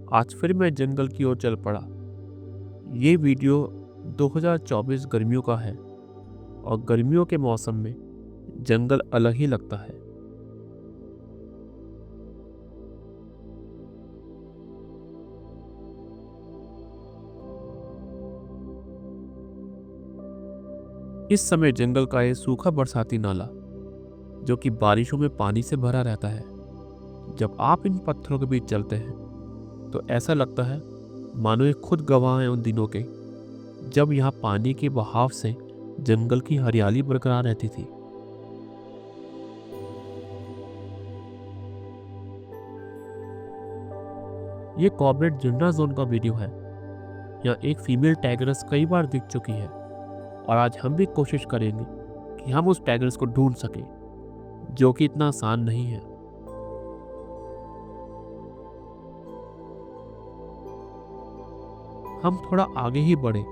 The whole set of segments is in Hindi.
आज फिर मैं जंगल की ओर चल पड़ा। ये वीडियो 2024 गर्मियों का है और गर्मियों के मौसम में जंगल अलग ही लगता है। इस समय जंगल का ये सूखा बरसाती नाला जो कि बारिशों में पानी से भरा रहता है। जब आप इन पत्थरों के बीच चलते हैं तो ऐसा लगता है मानो ये खुद गवाह हैं उन दिनों के जब यहाँ पानी के बहाव से जंगल की हरियाली बरकरार रहती थी। ये कॉर्बेट जुन्ना जोन का वीडियो है। यहाँ एक फीमेल टाइगरस कई बार दिख चुकी है और आज हम भी कोशिश करेंगे कि हम उस टाइगरस को ढूंढ सकें, जो कि इतना आसान नहीं है। हम थोड़ा आगे ही बढ़े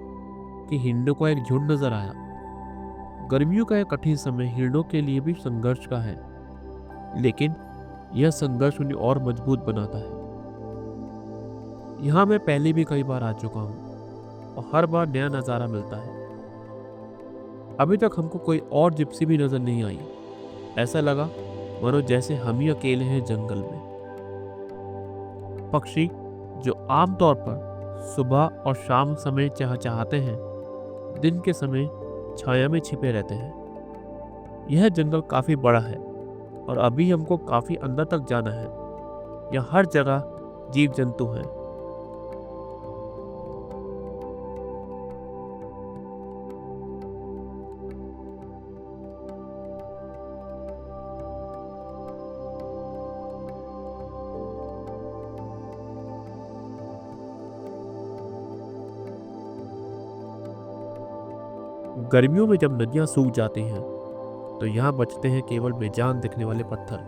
कि हिरणों का एक झुंड नजर आया। गर्मियों का एक कठिन समय हिरणों के लिए भी संघर्ष का है, लेकिन यह संघर्ष उन्हें और मजबूत बनाता है। यहाँ मैं पहले भी कई बार आ चुका हूँ और हर बार नया नज़ारा मिलता है। अभी तक हमको कोई और जिप्सी भी नजर नहीं आई। ऐसा लगा मानो जैसे हम ही अकेले हैं जंगल में। पक्षी जो आमतौर पर सुबह और शाम समय चहचहाते हैं, दिन के समय छाया में छिपे रहते हैं। यह जंगल काफी बड़ा है और अभी हमको काफी अंदर तक जाना है। यहाँ हर जगह जीव जंतु हैं। गर्मियों में जब नदियां सूख जाती हैं तो यहाँ बचते हैं केवल बेजान दिखने वाले पत्थर।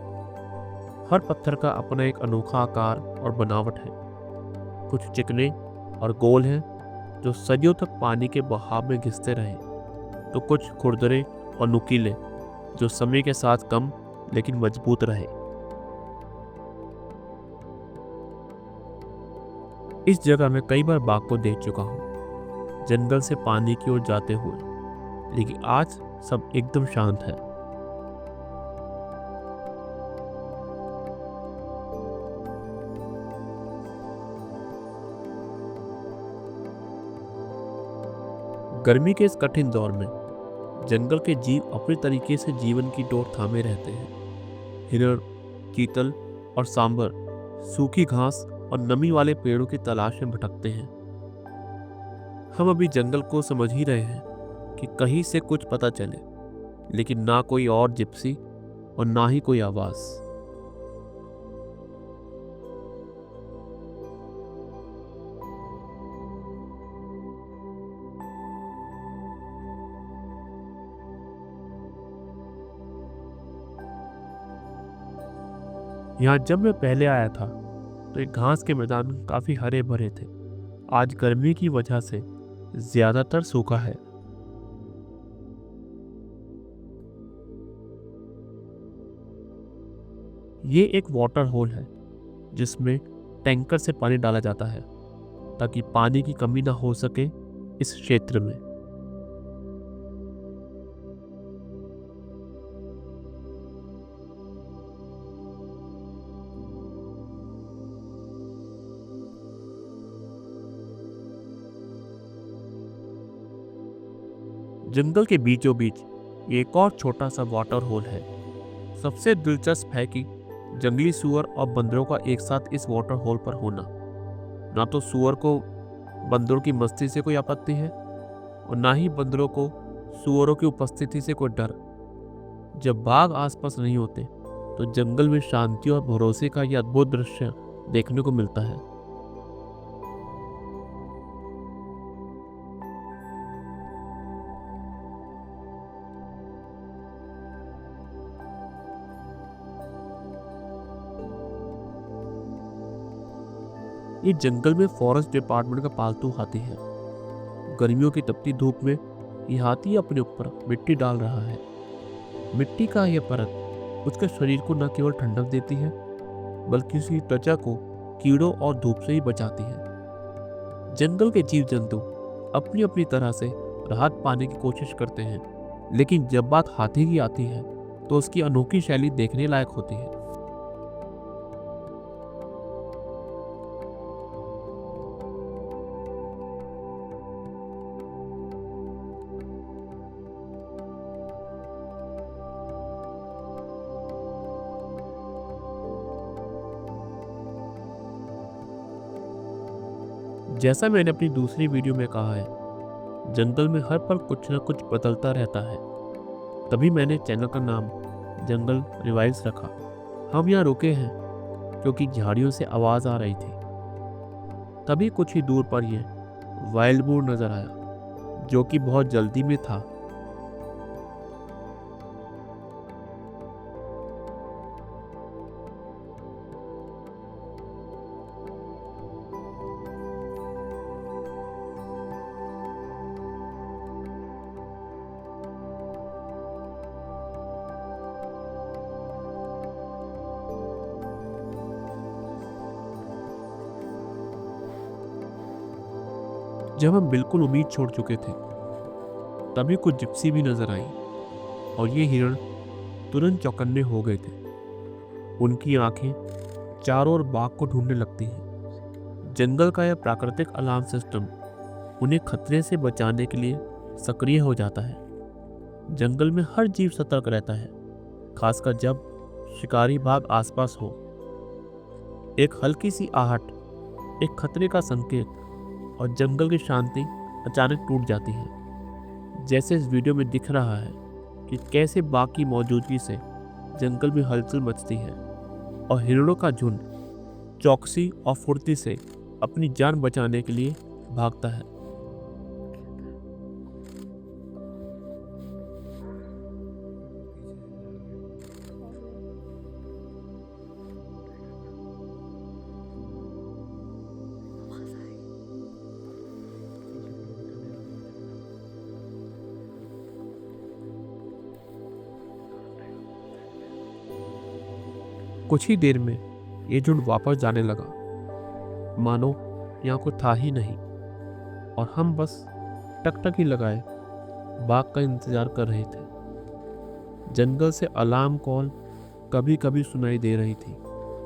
हर पत्थर का अपना एक अनोखा आकार और बनावट है। कुछ चिकने और गोल हैं जो सदियों तक पानी के बहाव में घिसते रहे, तो कुछ खुरदरे और नुकीले जो समय के साथ कम लेकिन मजबूत रहे। इस जगह मैं कई बार बाघ को देख चुका हूँ जंगल से पानी की ओर जाते हुए, लेकिन आज सब एकदम शांत है। गर्मी के इस कठिन दौर में जंगल के जीव अपने तरीके से जीवन की डोर थामे रहते हैं। हिरण, चीतल और सांबर सूखी घास और नमी वाले पेड़ों की तलाश में भटकते हैं। हम अभी जंगल को समझ ही रहे हैं कि कहीं से कुछ पता चले, लेकिन ना कोई और जिप्सी और ना ही कोई आवाज। यहाँ जब मैं पहले आया था तो एक घास के मैदान काफी हरे भरे थे। आज गर्मी की वजह से ज्यादातर सूखा है। ये एक वाटर होल है जिसमें टैंकर से पानी डाला जाता है ताकि पानी की कमी ना हो सके इस क्षेत्र में। जंगल के बीचों बीच एक और छोटा सा वाटर होल है। सबसे दिलचस्प है कि जंगली सूअर और बंदरों का एक साथ इस वाटर होल पर होना। ना तो सूअर को बंदरों की मस्ती से कोई आपत्ति है और ना ही बंदरों को सूअरों की उपस्थिति से कोई डर। जब बाघ आसपास नहीं होते तो जंगल में शांति और भरोसे का यह अद्भुत दृश्य देखने को मिलता है। ये जंगल में फॉरेस्ट डिपार्टमेंट का पालतू हाथी है। गर्मियों की तपती धूप में ये हाथी अपने ऊपर मिट्टी डाल रहा है। मिट्टी का यह परत उसके शरीर को न केवल ठंडक देती है बल्कि उसकी त्वचा को कीड़ों और धूप से ही बचाती है। जंगल के जीव जंतु अपनी अपनी तरह से राहत पाने की कोशिश करते हैं, लेकिन जब बात हाथी की आती है तो उसकी अनोखी शैली देखने लायक होती है। जैसा मैंने अपनी दूसरी वीडियो में कहा है, जंगल में हर पल कुछ न कुछ बदलता रहता है। तभी मैंने चैनल का नाम जंगल रिवाइव्स रखा। हम यहाँ रुके हैं क्योंकि झाड़ियों से आवाज़ आ रही थी। तभी कुछ ही दूर पर यह वाइल्ड बोर नजर आया, जो कि बहुत जल्दी में था। जब हम बिल्कुल उम्मीद छोड़ चुके थे, तभी कुछ जिप्सी भी नजर आई और ये हिरण तुरंत चौकन्ने हो गए थे। उनकी आंखें चारों ओर बाघ को ढूंढने लगती हैं। जंगल का यह प्राकृतिक अलार्म सिस्टम उन्हें खतरे से बचाने के लिए सक्रिय हो जाता है। जंगल में हर जीव सतर्क रहता है, खासकर जब शिकारी बाघ आसपास हो। एक हल्की सी आहट, एक खतरे का संकेत, और जंगल की शांति अचानक टूट जाती है। जैसे इस वीडियो में दिख रहा है कि कैसे बाघ की मौजूदगी से जंगल में हलचल मचती है और हिरणों का झुंड चौकसी और फुर्ती से अपनी जान बचाने के लिए भागता है। कुछ ही देर में ये झुंड वापस जाने लगा, मानो यहाँ कुछ था ही नहीं, और हम बस टकटकी लगाए बाघ का इंतजार कर रहे थे। जंगल से अलार्म कॉल कभी कभी सुनाई दे रही थी,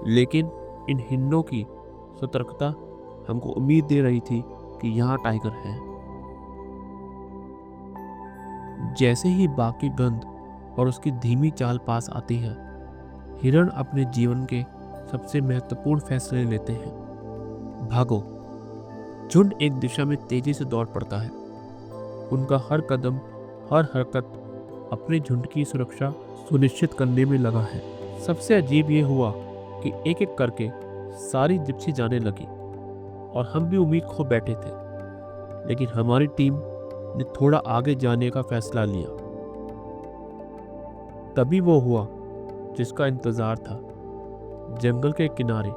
लेकिन इन हिरणों की सतर्कता हमको उम्मीद दे रही थी कि यहाँ टाइगर है। जैसे ही बाघ की गंध और उसकी धीमी चाल पास आती है, हिरण अपने जीवन के सबसे महत्वपूर्ण फैसले लेते हैं। भागो। झुंड एक दिशा में तेजी से दौड़ पड़ता है। उनका हर कदम, हर हरकत अपने झुंड की सुरक्षा सुनिश्चित करने में लगा है। सबसे अजीब ये हुआ कि एक एक करके सारी जिप्सी जाने लगी और हम भी उम्मीद खो बैठे थे, लेकिन हमारी टीम ने थोड़ा आगे जाने का फैसला लिया। तभी वो हुआ जिसका इंतजार था। जंगल के किनारे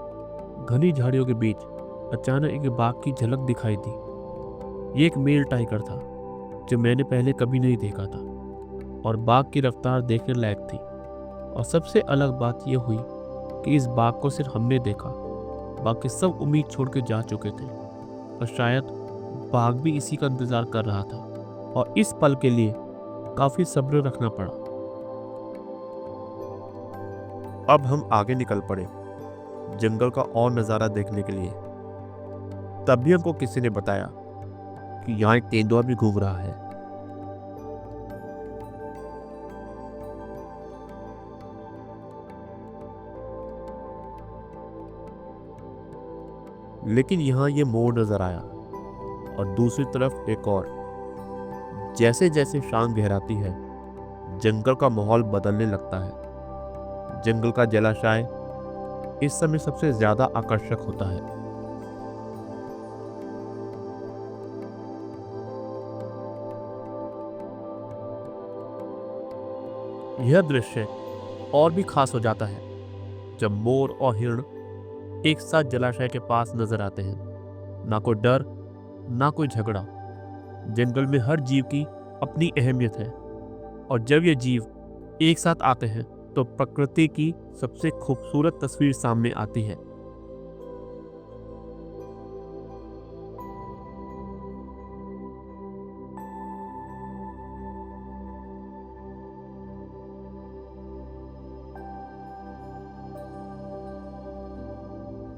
घनी झाड़ियों के बीच अचानक एक बाघ की झलक दिखाई दी। ये एक मेल टाइगर था जो मैंने पहले कभी नहीं देखा था, और बाघ की रफ्तार देखने लायक थी। और सबसे अलग बात यह हुई कि इस बाघ को सिर्फ हमने देखा। बाकी सब उम्मीद छोड़ के जा चुके थे, और शायद बाघ भी इसी का इंतजार कर रहा था, और इस पल के लिए काफी सब्र रखना पड़ा। अब हम आगे निकल पड़े जंगल का और नज़ारा देखने के लिए। तभी हमको किसी ने बताया कि यहाँ एक तेंदुआ भी घूम रहा है। लेकिन यहाँ ये मोड़ नजर आया, और दूसरी तरफ एक और। जैसे जैसे शाम गहराती है, जंगल का माहौल बदलने लगता है। जंगल का जलाशय इस समय सबसे ज्यादा आकर्षक होता है। यह दृश्य और भी खास हो जाता है जब मोर और हिरण एक साथ जलाशय के पास नजर आते हैं। ना कोई डर, ना कोई झगड़ा। जंगल में हर जीव की अपनी अहमियत है, और जब ये जीव एक साथ आते हैं तो प्रकृति की सबसे खूबसूरत तस्वीर सामने आती है।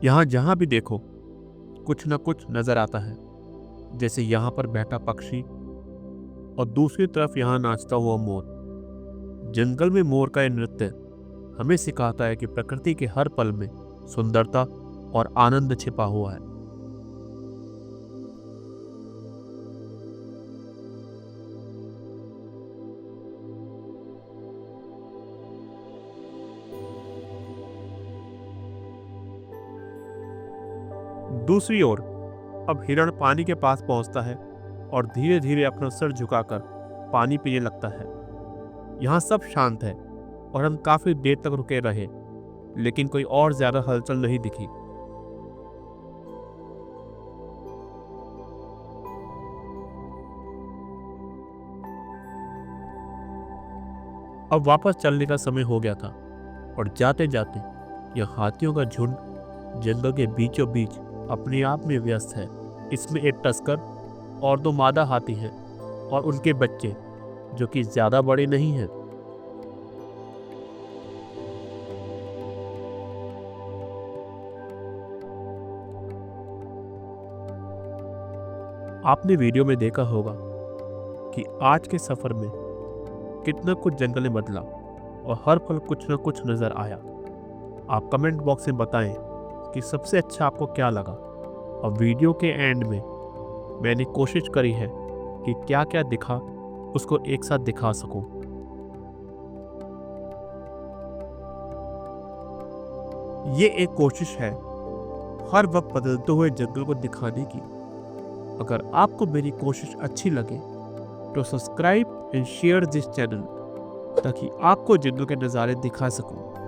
यहाँ जहाँ भी देखो कुछ न कुछ नजर आता है, जैसे यहाँ पर बैठा पक्षी और दूसरी तरफ यहाँ नाचता हुआ मोर। जंगल में मोर का यह नृत्य हमें सिखाता है कि प्रकृति के हर पल में सुंदरता और आनंद छिपा हुआ है। दूसरी ओर अब हिरण पानी के पास पहुंचता है और धीरे धीरे अपना सिर झुकाकर पानी पीने लगता है। यहाँ सब शांत है और हम काफी देर तक रुके रहे, लेकिन कोई और ज्यादा हलचल नहीं दिखी। अब वापस चलने का समय हो गया था और जाते जाते यह हाथियों का झुंड जंगल के बीचों बीच अपने आप में व्यस्त है। इसमें एक तस्कर और 2 मादा हाथी हैं और उनके बच्चे, जो कि ज्यादा बड़े नहीं हैं। आपने वीडियो में देखा होगा कि आज के सफर में कितना कुछ जंगल में बदला और हर पल कुछ न कुछ नजर आया। आप कमेंट बॉक्स में बताएं कि सबसे अच्छा आपको क्या लगा, और वीडियो के एंड में मैंने कोशिश करी है कि क्या क्या दिखा उसको एक साथ दिखा सकूं। ये एक कोशिश है हर वक्त बदलते हुए जंगल को दिखाने की। अगर आपको मेरी कोशिश अच्छी लगे तो subscribe and share this channel, ताकि आपको जंगल के नज़ारे दिखा सकूं।